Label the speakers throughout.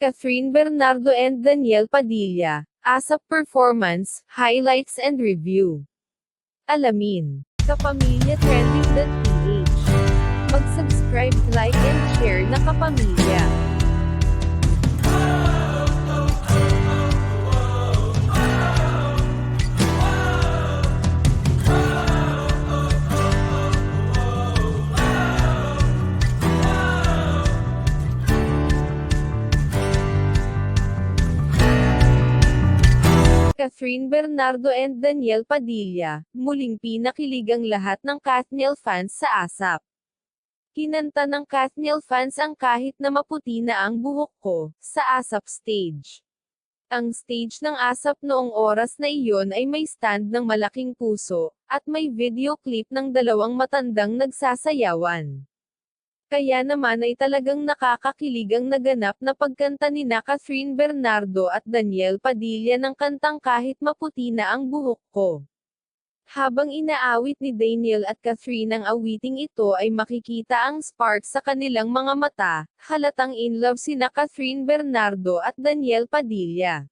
Speaker 1: Catherine Bernardo and Daniel Padilla, ASAP Performance, Highlights and Review. Alamin. Kapamilya.trending.ph. Mag-subscribe, like and share na kapamilya. Catherine Bernardo and Daniel Padilla, muling pinakilig ang lahat ng Kathniel fans sa ASAP. Kinanta ng Kathniel fans ang Kahit na Maputi na ang Buhok Ko, sa ASAP stage. Ang stage ng ASAP noong oras na iyon ay may stand ng malaking puso, at may video clip ng dalawang matandang nagsasayawan. Kaya naman ay talagang nakakakilig ang naganap na pagkanta nina Catherine Bernardo at Daniel Padilla ng kantang Kahit Maputi na ang Buhok Ko. Habang inaawit ni Daniel at Catherine ang awiting ito ay makikita ang spark sa kanilang mga mata, halatang in love sina Catherine Bernardo at Daniel Padilla.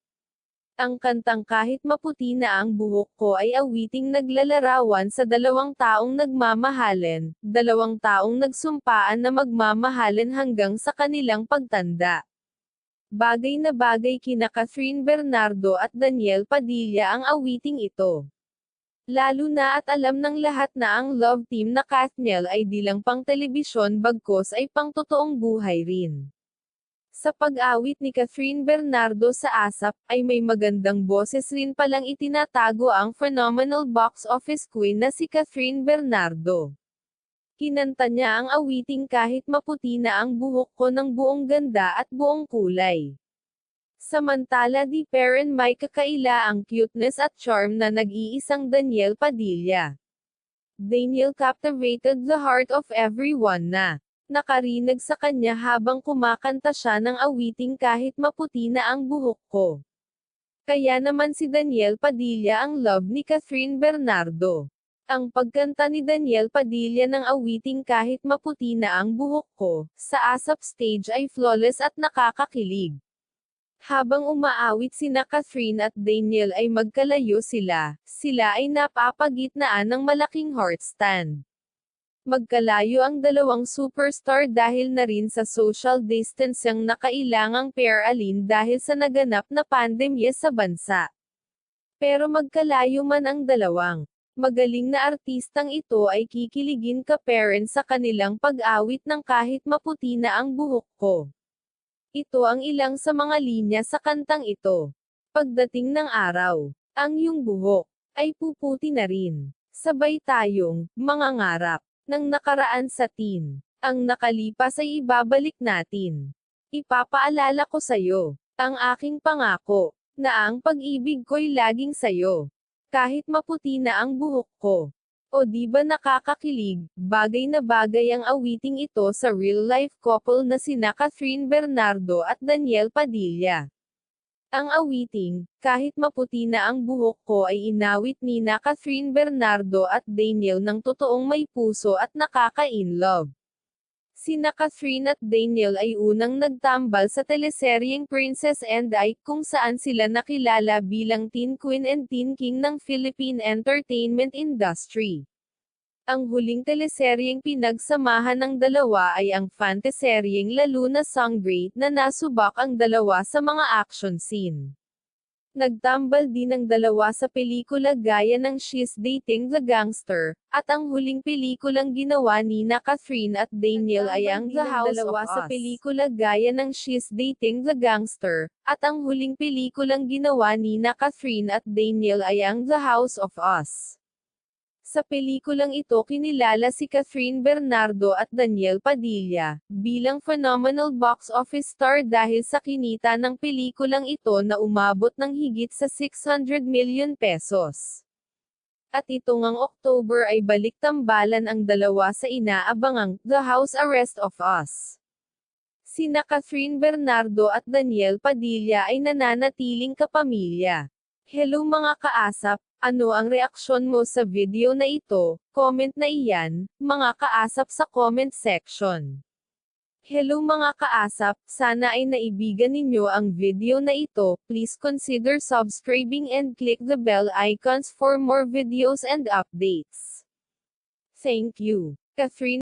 Speaker 1: Ang kantang Kahit Maputi na ang Buhok Ko ay awiting naglalarawan sa dalawang taong nagmamahalan, dalawang taong nagsumpaan na magmamahalan hanggang sa kanilang pagtanda. Bagay na bagay kina Catherine Bernardo at Daniel Padilla ang awiting ito. Lalo na at alam ng lahat na ang love team na Kathniel ay di lang pang telebisyon bagkos ay pang totoong buhay rin. Sa pag-awit ni Catherine Bernardo sa ASAP, ay may magandang boses rin palang itinatago ang phenomenal box office queen na si Catherine Bernardo. Kinanta niya ang awiting Kahit Maputi na ang Buhok Ko ng buong ganda at buong kulay. Samantala di Perrin may kakaila ang cuteness at charm na nag-iisang Daniel Padilla. Daniel captivated the heart of everyone na nakarinig sa kanya habang kumakanta siya ng awiting Kahit Maputi na ang Buhok Ko. Kaya naman si Daniel Padilla ang love ni Catherine Bernardo. Ang pagkanta ni Daniel Padilla ng awiting Kahit Maputi na ang Buhok Ko, sa ASAP stage ay flawless at nakakakilig. Habang umaawit sina Catherine at Daniel ay magkalayo sila ay napapagitnaan ng malaking heart stand. Magkalayo ang dalawang superstar dahil na rin sa social distancing na kailangang pairalin dahil sa naganap na pandemya sa bansa. Pero magkalayo man ang dalawang magaling na artistang ito ay kikiligin ka-parents sa kanilang pag-awit ng Kahit Maputi na ang Buhok Ko. Ito ang ilang sa mga linya sa kantang ito. Pagdating ng araw, ang iyong buhok ay puputi na rin. Sabay tayong mangangarap ng nakaraan sa teen. Ang nakalipas ay ibabalik natin. Ipapaalala ko sa'yo ang aking pangako na ang pag-ibig ko'y laging sa'yo. Kahit maputi na ang buhok ko. O di ba nakakakilig, bagay na bagay ang awiting ito sa real-life couple na sina Catherine Bernardo at Daniel Padilla. Ang awiting, Kahit Maputi na ang Buhok Ko ay inawit nina Catherine Bernardo at Daniel ng totoong may puso at nakaka-inlove. Sina Catherine at Daniel ay unang nagtambal sa teleseryeng Princess and I, kung saan sila nakilala bilang Teen Queen and Teen King ng Philippine entertainment industry. Ang huling teleseryeng pinagsamahan ng dalawa ay ang fantaseryeng Lalo na Sangre, na nasubak ang dalawa sa mga action scene. Nagtambal din ang dalawa sa pelikula gaya ng She's Dating the Gangster, at ang huling pelikulang ginawa nina Catherine at Daniel ay ang The House of Us. Sa pelikula gaya ng She's Dating the Gangster, at ang huling pelikulang ginawa nina Catherine at Daniel ay ang The House of Us. Sa pelikulang ito kinilala si Catherine Bernardo at Daniel Padilla, bilang phenomenal box office star dahil sa kinita ng pelikulang ito na umabot ng higit sa 600 million pesos. At ito ngang October ay balik tambalan ang dalawa sa inaabangang The House Arrest of Us. Sina Catherine Bernardo at Daniel Padilla ay nananatiling kapamilya. Hello mga kaasap, ano ang reaksyon mo sa video na ito? Comment na iyan, mga kaasap sa comment section. Hello mga kaasap, sana ay naibigan ninyo ang video na ito. Please consider subscribing and click the bell icons for more videos and updates. Thank you. Catherine